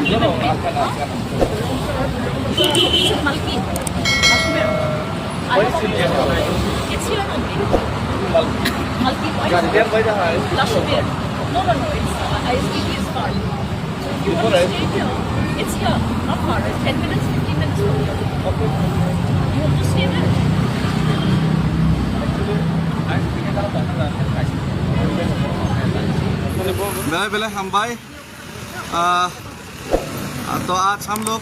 Malkin. It's here only. Malkin. Lashmir. No. It's ISTP is far. You want to stay here? It's here, not far. It's 10 minutes, 15 minutes from here. Okay. You want to stay there? बेले हम भाई तो आज हम लोग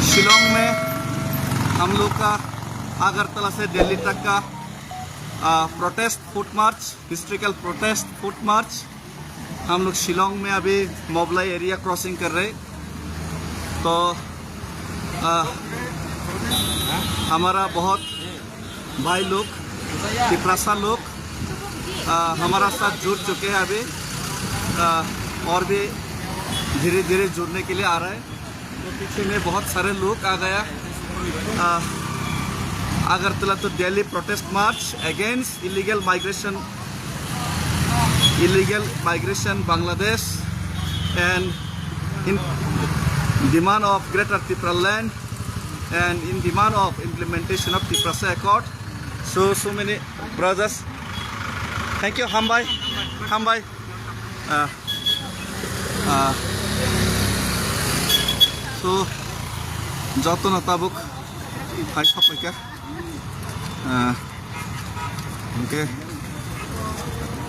शिलोंग में हम लोग का अगरतला से दिल्ली तक का प्रोटेस्ट फुट मार्च, हिस्ट्रिकल प्रोटेस्ट फुट मार्च। हम लोग शिलोंग में अभी मोबलाई एरिया क्रॉसिंग कर रहे। तो हमारा बहुत भाई लोग, तिपरासा लोग हमारा साथ जुड़ चुके हैं अभी, और भी धीरे धीरे जुड़ने के लिए आ रहा है। तो पीछे में बहुत सारे लोग आ गया। Agartala to Delhi protest march against illegal migration Bangladesh and in demand of greater Tipraland and in demand of implementation of Tiprasa Accord. So many brothers. Thank you, Hambai. So Joto na tabuk hai sapika. Okay.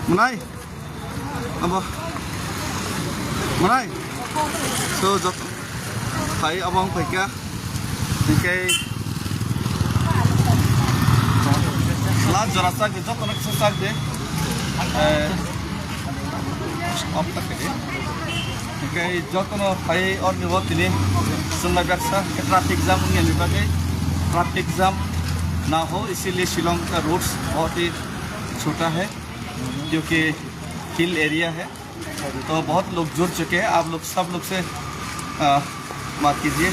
Manai. Aba. Manai. So Joto hai abang pika. Okay. Lah जरा सा जो तो नक्शा साग दे अब तक है। Okay, जो तो ना भाई और भी बहुत दिने सुनना व्यक्सा कि ट्रैफिक जाम उन्हें नहीं बगे, ट्रैफिक जाम ना हो इसीलिए शिलोंग का रोड्स बहुत ही छोटा है क्योंकि हिल एरिया है। तो बहुत लोग जुड़ चुके हैं। आप लोग सब लोग से बात कीजिए।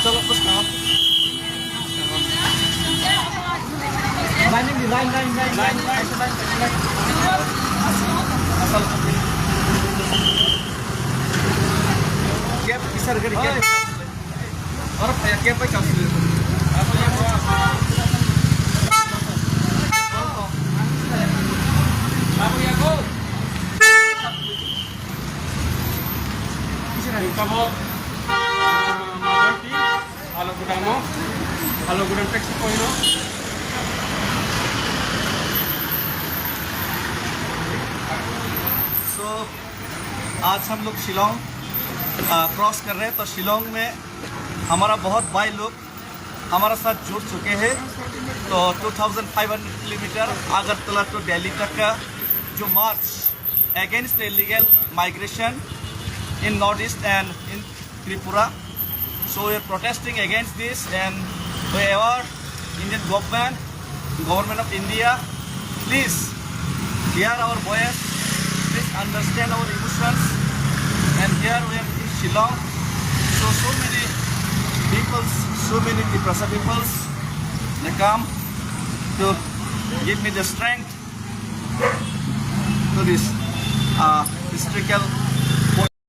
चलो बस कहाँ क्या पिसर करी क्या और क्या पे कम Halo Gudang Taxi Point. So आज हम लोग शिलोंग क्रॉस कर रहे हैं। तो शिलोंग में हमारा बहुत भाई लोग हमारा साथ जुड़ चुके हैं। तो 2500 किलोमीटर अगरतला टू दिल्ली तक का जो मार्च against illegal migration in north east and in Tripura. So we are protesting against this and we award Indian government government of India, please hear our voice, please understand our emotions. And here we are in Shillong, so many peoples, so many Tiprasa peoples, they come to give me the strength to this historical